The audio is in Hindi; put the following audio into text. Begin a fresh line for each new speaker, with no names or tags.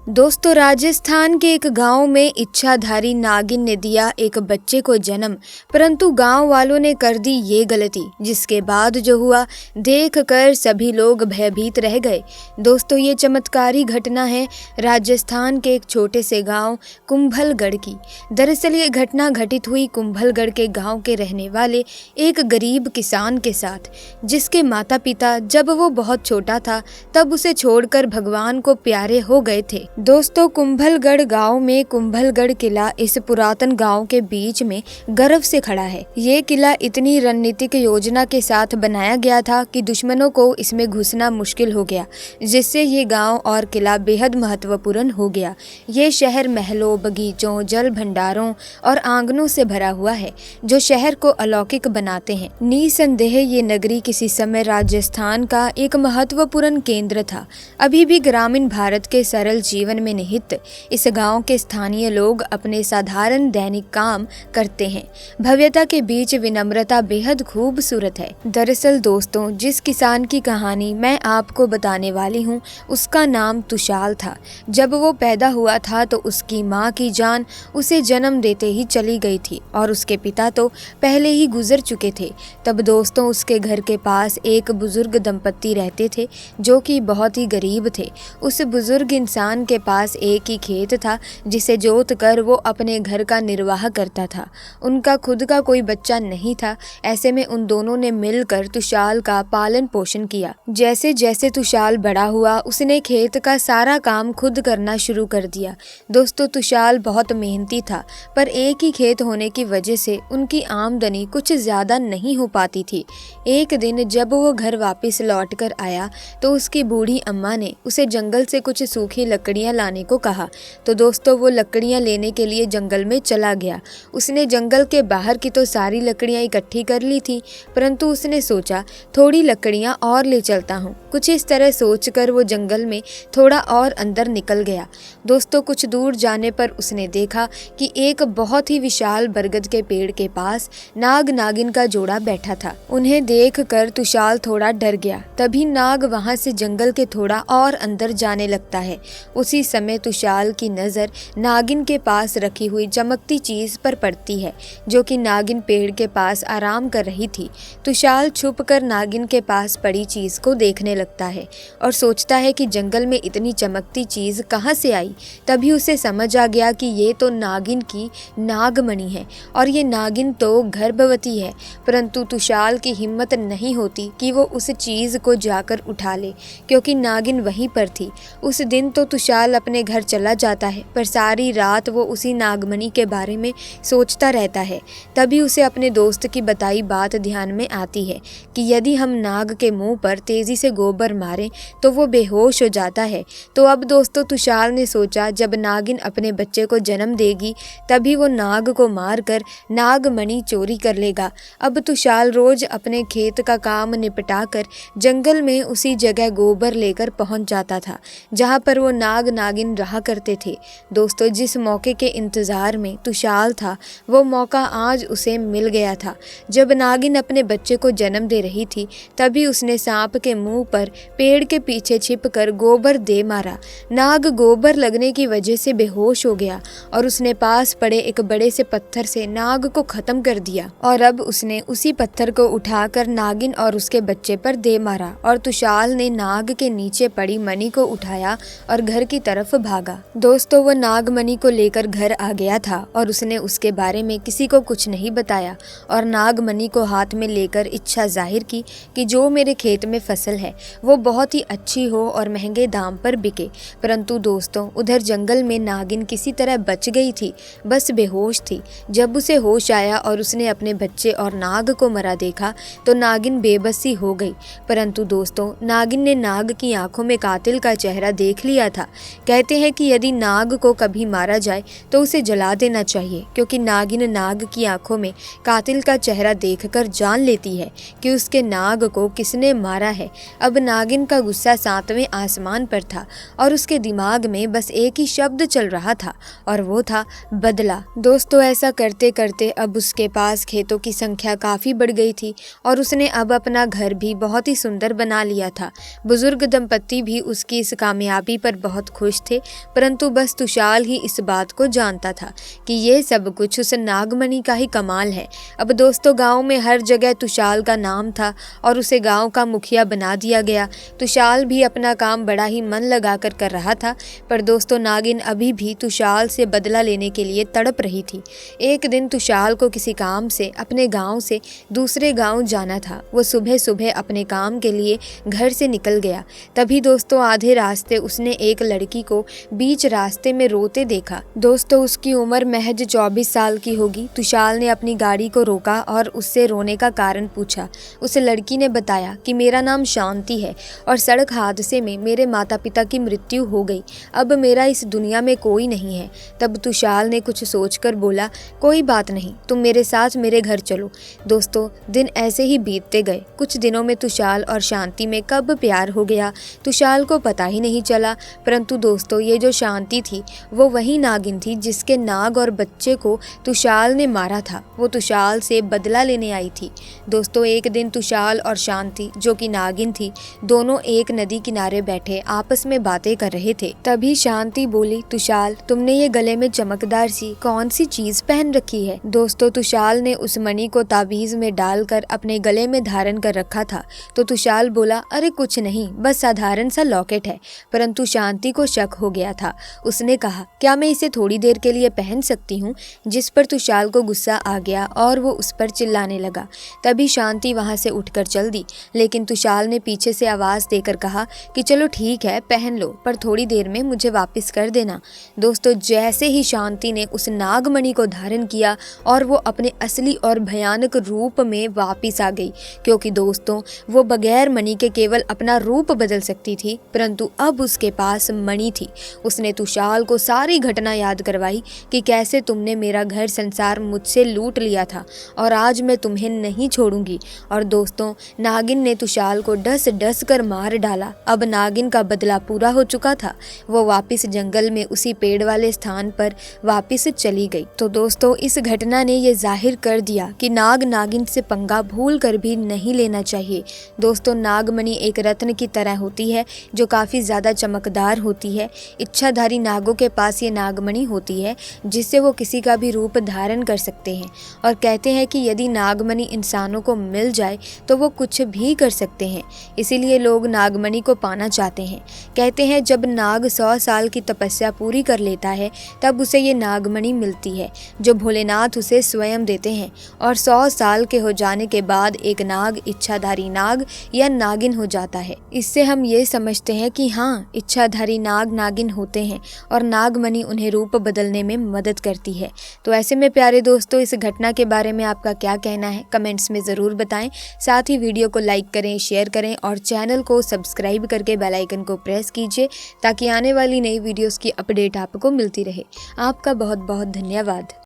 दोस्तों, राजस्थान के एक गांव में इच्छाधारी नागिन ने दिया एक बच्चे को जन्म। परंतु गांव वालों ने कर दी ये गलती, जिसके बाद जो हुआ देखकर सभी लोग भयभीत रह गए। दोस्तों, ये चमत्कारी घटना है राजस्थान के एक छोटे से गांव कुंभलगढ़ की। दरअसल ये घटना घटित हुई कुंभलगढ़ के गांव के रहने वाले एक गरीब किसान के साथ, जिसके माता पिता जब वो बहुत छोटा था तब उसे छोड़कर भगवान को प्यारे हो गए थे। दोस्तों, कुंभलगढ़ गांव में कुंभलगढ़ किला इस पुरातन गांव के बीच में गर्व से खड़ा है। ये किला इतनी रणनीतिक योजना के साथ बनाया गया था कि दुश्मनों को इसमें घुसना मुश्किल हो गया, जिससे ये गांव और किला बेहद महत्वपूर्ण हो गया। ये शहर महलों, बगीचों, जल भंडारों और आंगनों से भरा हुआ है, जो शहर को अलौकिक बनाते हैं। निसंदेह ये नगरी किसी समय राजस्थान का एक महत्वपूर्ण केंद्र था। अभी भी ग्रामीण भारत के सरल जीवन में निहित इस गांव के स्थानीय लोग अपने साधारण दैनिक काम करते हैं। भव्यता के बीच विनम्रता बेहद खूबसूरत है। दरअसल दोस्तों, जिस किसान की कहानी मैं आपको बताने वाली हूँ, उसका नाम तुशाल था। जब वो पैदा हुआ था तो उसकी माँ की जान उसे जन्म देते ही चली गई थी और उसके पिता तो पहले ही गुजर चुके थे। तब दोस्तों, उसके घर के पास एक बुजुर्ग दंपत्ति रहते थे, जो कि बहुत ही गरीब थे। उस बुजुर्ग इंसान के पास एक ही खेत था, जिसे जोत कर वो अपने घर का निर्वाह करता था। उनका खुद का कोई बच्चा नहीं था। ऐसे में उन दोनों ने मिलकर तुशाल का पालन पोषण किया। जैसे जैसे तुशाल बड़ा हुआ, उसने खेत का सारा काम खुद करना शुरू कर दिया। दोस्तों, तुशाल बहुत मेहनती था, पर एक ही खेत होने की वजह से उनकी आमदनी कुछ ज्यादा नहीं हो पाती थी। एक दिन जब वो घर वापस लौट कर आया तो उसकी बूढ़ी अम्मा ने उसे जंगल से कुछ सूखी लकड़ियां लाने को कहा। तो दोस्तों, वो लकड़ियां लेने के लिए जंगल में चला गया। उसने जंगल के बाहर की तो सारी लकड़ियां इकट्ठी कर ली थी, परंतु उसने सोचा थोड़ी लकड़ियां और ले चलता हूँ। कुछ इस तरह सोचकर वो जंगल में थोड़ा और अंदर निकल गया। दोस्तों, कुछ दूर जाने पर उसने देखा कि एक बहुत ही विशाल बरगद के पेड़ के पास नाग नागिन का जोड़ा बैठा था। उन्हें देखकर तुशाल थोड़ा डर गया। तभी नाग वहां से जंगल के थोड़ा और अंदर जाने लगता है। उसी समय तुशाल की नज़र नागिन के पास रखी हुई चमकती चीज पर पड़ती है, जो कि नागिन पेड़ के पास आराम कर रही थी। तुशाल छुपकर नागिन के पास पड़ी चीज को देखने लगता है और सोचता है कि जंगल में इतनी चमकती चीज कहाँ से आई। तभी उसे समझ आ गया कि ये तो नागिन की नागमणि है और ये नागिन तो गर्भवती है। परंतु तुशाल की हिम्मत नहीं होती कि वो उस चीज को जाकर उठा ले, क्योंकि नागिन वहीं पर थी। उस दिन तो तुशाल अपने घर चला जाता है, पर सारी रात वो उसी नागमणि के बारे में सोचता रहता है। तभी उसे अपने दोस्त की बताई बात ध्यान में आती है कि यदि हम नाग के मुंह पर तेजी से गोबर मारें तो वो बेहोश हो जाता है। तो अब दोस्तों, तुशाल ने सोचा जब नागिन अपने बच्चे को जन्म देगी तभी वो नाग को मारकर नागमणि चोरी कर लेगा। अब तुशाल रोज अपने खेत का काम निपटा कर जंगल में उसी जगह गोबर लेकर पहुंच जाता था जहां पर वो नाग नागिन रहा करते थे। दोस्तों, जिस मौके के इंतजार में तुशाल था, वो मौका आज उसे मिल गया था। जब नागिन अपने बच्चे को जन्म दे रही थी, तभी उसने सांप के मुंह पर पेड़ के पीछे छिपकर गोबर दे मारा। नाग गोबर लगने की वजह से बेहोश हो गया और उसने पास पड़े एक बड़े से पत्थर से नाग को खत्म कर दिया और अब उसने उसी पत्थर को उठाकर नागिन और उसके बच्चे पर दे मारा और तुशाल ने नाग के नीचे पड़ी मणि को उठाया और घर की तरफ भागा। दोस्तों, वो नागमणि को लेकर घर आ गया था और उसने उसके बारे में किसी को कुछ नहीं बताया और नागमणि को हाथ में लेकर इच्छा जाहिर की कि जो मेरे खेत में फसल है वो बहुत ही अच्छी हो और महंगे दाम पर बिके। परंतु दोस्तों, उधर जंगल में नागिन किसी तरह बच गई थी, बस बेहोश थी। जब उसे होश आया और उसने अपने बच्चे और नाग को मरा देखा तो नागिन बेबसी हो गई। परंतु दोस्तों, नागिन ने नाग की आंखों में कातिल का चेहरा देख लिया था। कहते हैं कि यदि नाग को कभी मारा जाए तो उसे जला देना चाहिए, क्योंकि नागिन नाग की आंखों में कातिल का चेहरा देखकर जान लेती है कि उसके नाग को किसने मारा है। अब नागिन का गुस्सा 7वें आसमान पर था और उसके दिमाग में बस एक ही शब्द चल रहा था और वो था बदला। दोस्तों, ऐसा करते करते अब उसके पास खेतों की संख्या काफ़ी बढ़ गई थी और उसने अब अपना घर भी बहुत ही सुंदर बना लिया था। बुजुर्ग दंपत्ति भी उसकी इस कामयाबी पर बहुत खुश थे, परंतु बस तुषाल ही इस बात को जानता था कि ये सब कुछ उस नागमणि का ही कमाल है। अब दोस्तों गांव में हर जगह तुषाल का नाम था और उसे गांव का मुखिया बना दिया गया। तुषाल भी अपना काम बड़ा ही मन लगाकर कर रहा था, पर दोस्तों नागिन अभी भी तुषाल से बदला लेने के लिए तड़प रही थी। एक दिन तुषाल को किसी काम से अपने गांव से दूसरे गांव जाना था। वो सुबह सुबह अपने काम के लिए घर से निकल गया। तभी दोस्तों आधे रास्ते उसने एक लड़की को बीच रास्ते में रोते देखा। दोस्तों उसकी उम्र महज 24 साल की होगी। तुषाल ने अपनी गाड़ी को रोका और उससे रोने का कारण पूछा। उस लड़की ने बताया कि मेरा नाम शांति है और सड़क हादसे में मेरे माता पिता की मृत्यु हो गई। अब मेरा इस दुनिया में कोई नहीं है। तब तुषाल ने कुछ सोचकर बोला, कोई बात नहीं, तुम मेरे साथ मेरे घर चलो। दोस्तों दिन ऐसे ही बीतते गए। कुछ दिनों में तुषाल और शांति में कब प्यार हो गया तुषाल को पता ही नहीं चला। परंतु दोस्तों ये जो शांति थी वो वही नागिन थी जिसके नाग और बच्चे को तुषाल ने मारा था। वो तुषाल से बदला लेने आई थी। दोस्तों एक दिन तुषाल और शांति जो कि नागिन थी दोनों एक नदी किनारे बैठे आपस में बातें कर रहे थे। तभी शांति बोली, तुषाल तुमने ये गले में चमकदार सी कौन सी चीज पहन रखी है? दोस्तों तुषाल ने उस मणि को ताबीज में डालकर अपने गले में धारण कर रखा था। तो तुषाल बोला, अरे कुछ नहीं, बस साधारण सा लॉकेट है। परंतु शांति को शक हो गया था। उसने कहा, क्या मैं इसे थोड़ी देर के लिए पहन सकती हूँ? जिस पर तुषाल को गुस्सा आ गया और वो उस पर चिल्लाने लगा। तभी शांति वहां से उठकर चल दी, लेकिन तुषाल ने पीछे से आवाज देकर कहा कि चलो ठीक है पहन लो, पर थोड़ी देर में मुझे वापस कर देना। दोस्तों जैसे ही शांति ने उस नागमणि को धारण किया और वो अपने असली और भयानक रूप में वापस आ गई, क्योंकि दोस्तों वो बगैर मणि के केवल अपना रूप बदल सकती थी, परंतु अब उसके पास मणि थी। उसने तुषाल को सारी घटना याद करवाई कि कैसे तुमने मेरा घर संसार मुझसे लूट लिया था और आज मैं तुम्हें नहीं छोड़ूंगी। और दोस्तों नागिन ने तुषाल को डस डस कर मार डाला। अब नागिन का बदला पूरा हो चुका था। वो वापस जंगल में उसी पेड़ वाले स्थान पर वापस चली गई। तो दोस्तों इस घटना ने ये जाहिर कर दिया कि नाग नागिन से पंगा भूल कर भी नहीं लेना चाहिए। दोस्तों नागमणि एक रत्न की तरह होती है जो काफ़ी ज़्यादा चमकदार होती है। इच्छाधारी नागों के पास ये नागमणि होती है जिससे वो किसी का भी रूप धारण कर सकते हैं और कहते हैं कि यदि नागमणि इंसानों को मिल जाए तो वो कुछ भी कर सकते हैं। इसीलिए लोग नागमणि को पाना चाहते हैं। कहते हैं जब नाग 100 साल की तपस्या पूरी कर लेता है तब उसे ये नागमणि मिलती है जो भोलेनाथ उसे स्वयं देते हैं और 100 साल के हो जाने के बाद एक नाग इच्छाधारी नाग या नागिन हो जाता है। इससे हम ये समझते हैं कि हाँ इच्छाधारी नाग नागिन होते हैं और नागमणि उन्हें रूप बदलने में मदद करती है। तो ऐसे में प्यारे दोस्तों इस घटना के बारे में आपका क्या कहना है कमेंट्स में ज़रूर बताएं। साथ ही वीडियो को लाइक करें, शेयर करें और चैनल को सब्सक्राइब करके बेल आइकन को प्रेस कीजिए ताकि आने वाली नई वीडियोस की अपडेट आपको मिलती रहे। आपका बहुत बहुत धन्यवाद।